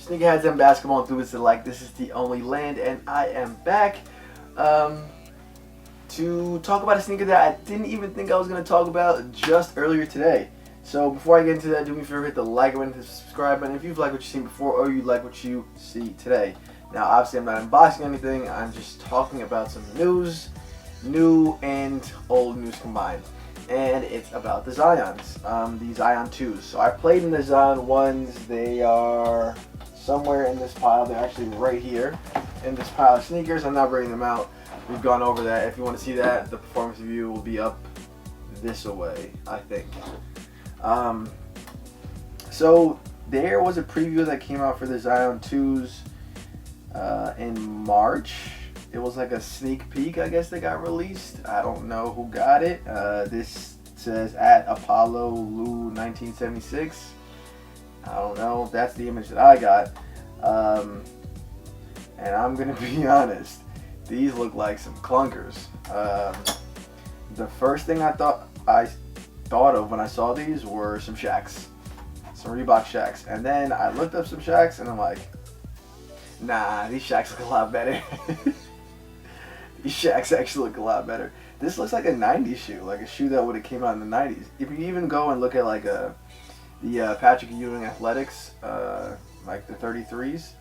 Sneakerheads and basketball enthusiasts alike, this is the only land, and I am back to talk about a sneaker that I didn't even think I was going to talk about just earlier today. So before I get into that, do me a favor, hit the like button, hit the subscribe button if you've liked what you've seen before or you like what you see today. Now, obviously, I'm not unboxing anything. I'm just talking about some news, new and old news combined. And it's about the Zions, the Zion 2s. So I played in the Zion 1s. They are somewhere in this pile. They're actually right here in this pile of sneakers. I'm not bringing them out. We've gone over that. If you want to see that, the performance review will be up this away, I think. So there was a preview that came out for the Zion 2s in March. It was like a sneak peek, I guess, that got released. I don't know who got it. This says at Apollo Lou 1976. I don't know. That's the image that I got. And I'm going to be honest. These look like some clunkers. The first thing I thought of when I saw these were some Shaqs. Some Reebok Shaqs. And then I looked up some Shaqs and I'm like, nah, these Shaqs look a lot better. These Shaqs actually look a lot better. This looks like a 90s shoe, like a shoe that would have came out in the 90s. If you even go and look at like the Patrick Ewing Athletics, like the 33s,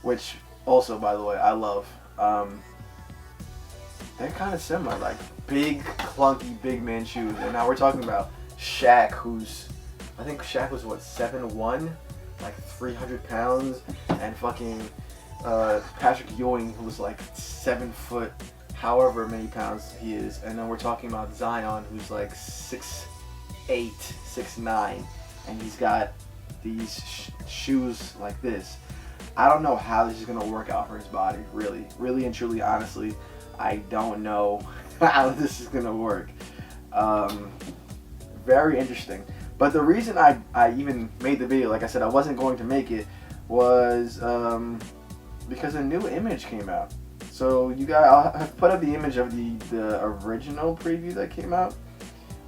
which also, by the way, I love. They're kind of similar, like big, clunky, big man shoes. And now we're talking about Shaq, I think Shaq was what, 7'1", like 300 pounds, and fucking Patrick Ewing, who was like 7 foot, however many pounds he is. And then we're talking about Zion, who's like 6'8", 6'9", and he's got these shoes like this. I don't know how this is going to work out for his body, really and truly, honestly. I don't know how this is going to work. Very interesting. But the reason I even made the video, like I said, I wasn't going to make it, was because a new image came out. So I'll have put up the image of the original preview that came out.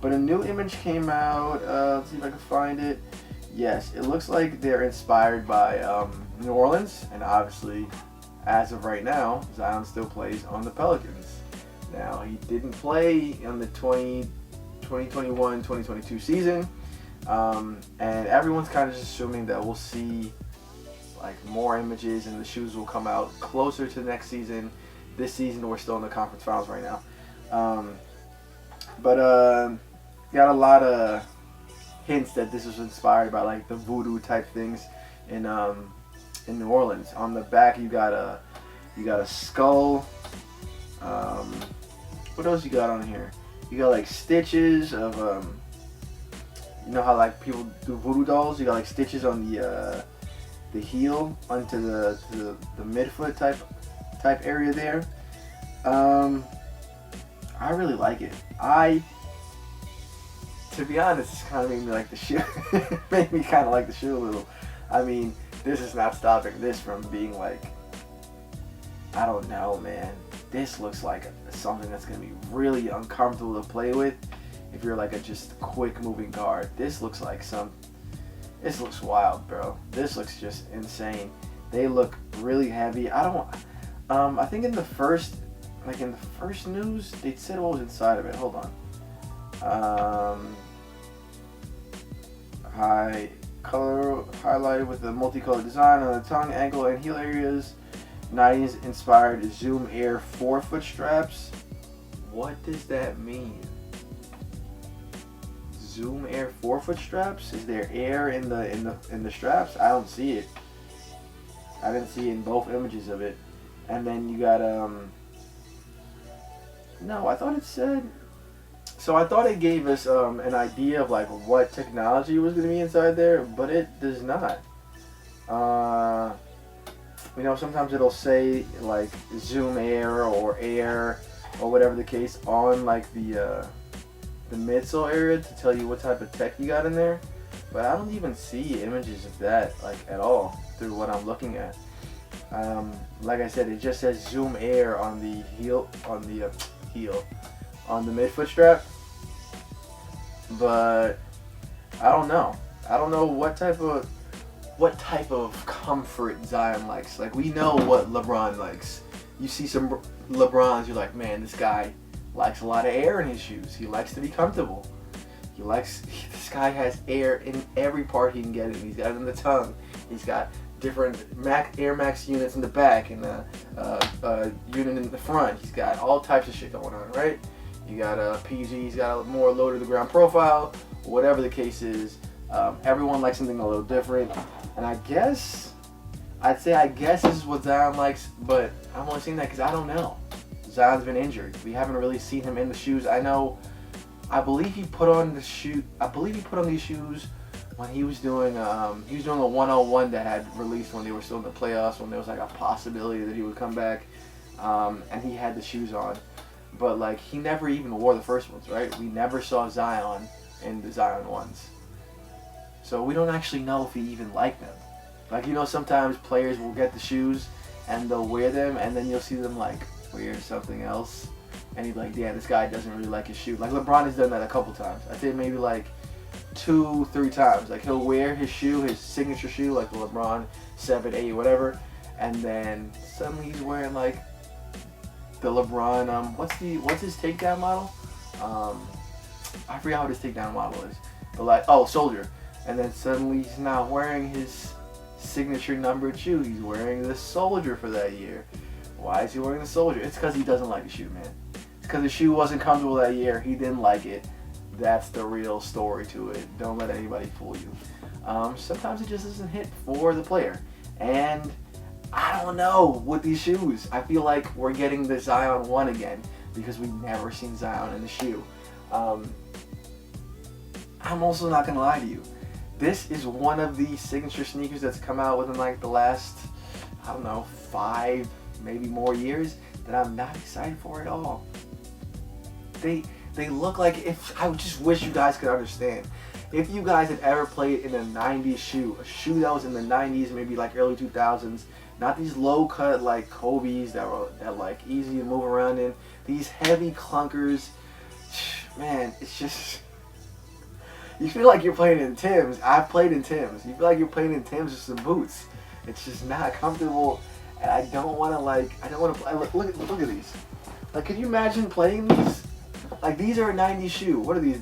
But a new image came out. Let's see if I can find it. Yes, it looks like they're inspired by New Orleans, and obviously, as of right now, Zion still plays on the Pelicans. Now, he didn't play in the 2021-2022 season, and everyone's kind of just assuming that we'll see like more images and the shoes will come out closer to next season. This season, we're still in the conference finals right now, but got a lot of hints that this was inspired by like the Voodoo type things in New Orleans. On the back, you got a skull. What else you got on here? You got like stitches of you know how like people do voodoo dolls? You got like stitches on the heel onto the midfoot type area there. I really like it. To be honest, it's kind of made me like the shoe. Made me kind of like the shoe a little. I mean, this is not stopping this from being like, I don't know, man. This looks like something that's going to be really uncomfortable to play with if you're like a just quick moving guard. This looks wild, bro. This looks just insane. They look really heavy. I think in the first news, they said what was inside of it. Hold on. High color highlighted with a multicolored design on the tongue, ankle, and heel areas. 90s inspired Zoom Air 4-foot straps. What does that mean? Zoom Air 4-foot straps? Is there air in the straps? I don't see it. I didn't see it in both images of it. And then you got no, I thought it said. So I thought it gave us an idea of like what technology was going to be inside there, but it does not. You know, sometimes it'll say like Zoom Air or Air or whatever the case on like the midsole area to tell you what type of tech you got in there, but I don't even see images of that like at all through what I'm looking at. Like I said, it just says Zoom Air on the heel, on the midfoot strap, but I don't know what type of what type of comfort Zion likes. Like, we know what LeBron likes. You see some LeBrons, you're like, man, this guy likes a lot of air in his shoes. He likes to be comfortable. This guy has air in every part he can get it. He's got it in the tongue. He's got different Air Max units in the back and a unit in the front. He's got all types of shit going on, right? You got a PG, he's got a more low to the ground profile, whatever the case is. Everyone likes something a little different. And I guess this is what Zion likes, but I'm only saying that because I don't know. Zion's been injured. We haven't really seen him in the shoes. I believe he put on these shoes when he was doing a 101 that had released when they were still in the playoffs, when there was like a possibility that he would come back, and he had the shoes on. But like, he never even wore the first ones, right? We never saw Zion in the Zion ones. So we don't actually know if he even liked them. Like, you know, sometimes players will get the shoes and they'll wear them, and then you'll see them like wear something else, and you're like, yeah, this guy doesn't really like his shoe. Like, LeBron has done that a couple times. I'd say maybe like 2-3 times. Like, he'll wear his shoe, his signature shoe, like the LeBron 7, 8, whatever, and then suddenly he's wearing like the LeBron, what's his takedown model? I forgot what his takedown model is, but like, Soldier. And then suddenly he's not wearing his signature numbered shoe. He's wearing the Soldier for that year. Why is he wearing the Soldier? It's because he doesn't like the shoe, man. It's because the shoe wasn't comfortable that year. He didn't like it. That's the real story to it. Don't let anybody fool you. Sometimes it just doesn't hit for the player. And I don't know with these shoes. I feel like we're getting the Zion 1 again because we've never seen Zion in the shoe. I'm also not going to lie to you. This is one of the signature sneakers that's come out within like the last, 5, maybe more years that I'm not excited for at all. They look like, I just wish you guys could understand. If you guys had ever played in a 90s shoe, a shoe that was in the 90s, maybe like early 2000s, not these low cut like Kobe's that like easy to move around in, these heavy clunkers, man, it's just, you feel like you're playing in Tim's. I've played in Tim's. You feel like you're playing in Tim's with some boots. It's just not comfortable, and I don't want to play. Look at these. Like, could you imagine playing these? Like, these are a 90s shoe. What are these?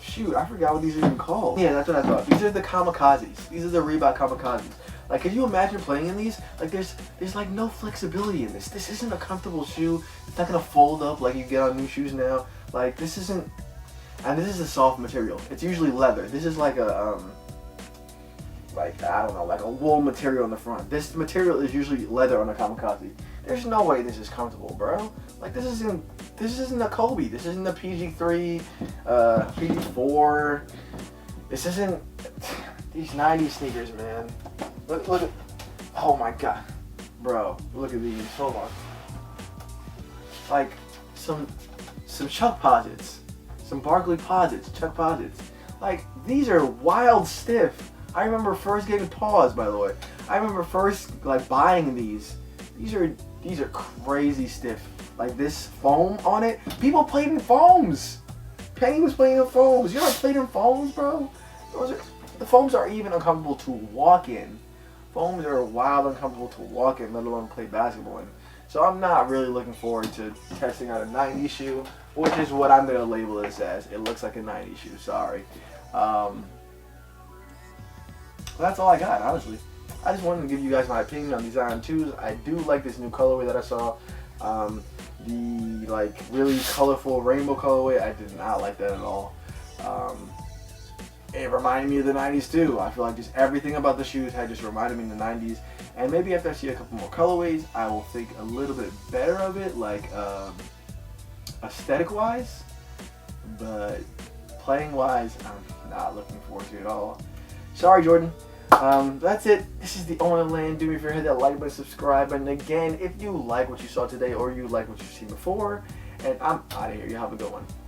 Shoot, I forgot what these are even called. Yeah, that's what I thought. These are the Kamikazes. These are the Reebok Kamikazes. Like, could you imagine playing in these? Like, there's like no flexibility in this. This isn't a comfortable shoe. It's not gonna fold up like you get on new shoes now. Like, this isn't. And this is a soft material. It's usually leather. This is like a, like a wool material in the front. This material is usually leather on a Kamikaze. There's no way this is comfortable, bro. Like, this isn't a Kobe. This isn't a PG3, PG4. This isn't these 90s sneakers, man. Look at, oh my god, bro. Look at these. Hold on. Like some Chuck Posits. Some Barkley Posits, Chuck Posits. Like, these are wild stiff. I remember first getting paws, by the way. I remember first like buying these. These are crazy stiff. Like, this foam on it. People played in foams. Penny was playing in foams. You ever played in foams, bro? The foams are even uncomfortable to walk in. Foams are wild uncomfortable to walk in, let alone play basketball in. So I'm not really looking forward to testing out a 90s shoe, which is what I'm going to label this as. It looks like a 90s shoe, sorry. That's all I got, honestly. I just wanted to give you guys my opinion on these Zion 2s. I do like this new colorway that I saw. The like really colorful rainbow colorway, I did not like that at all. It reminded me of the 90s too. I feel like just everything about the shoes had just reminded me of the 90s. And maybe after I see a couple more colorways, I will think a little bit better of it, like aesthetic wise. But playing wise, I'm not looking forward to it at all. Sorry, Jordan. That's it. This is the Owner Land. Do me a favor, hit that like button, subscribe button. Again, if you like what you saw today or you like what you've seen before, and I'm out of here. You have a good one.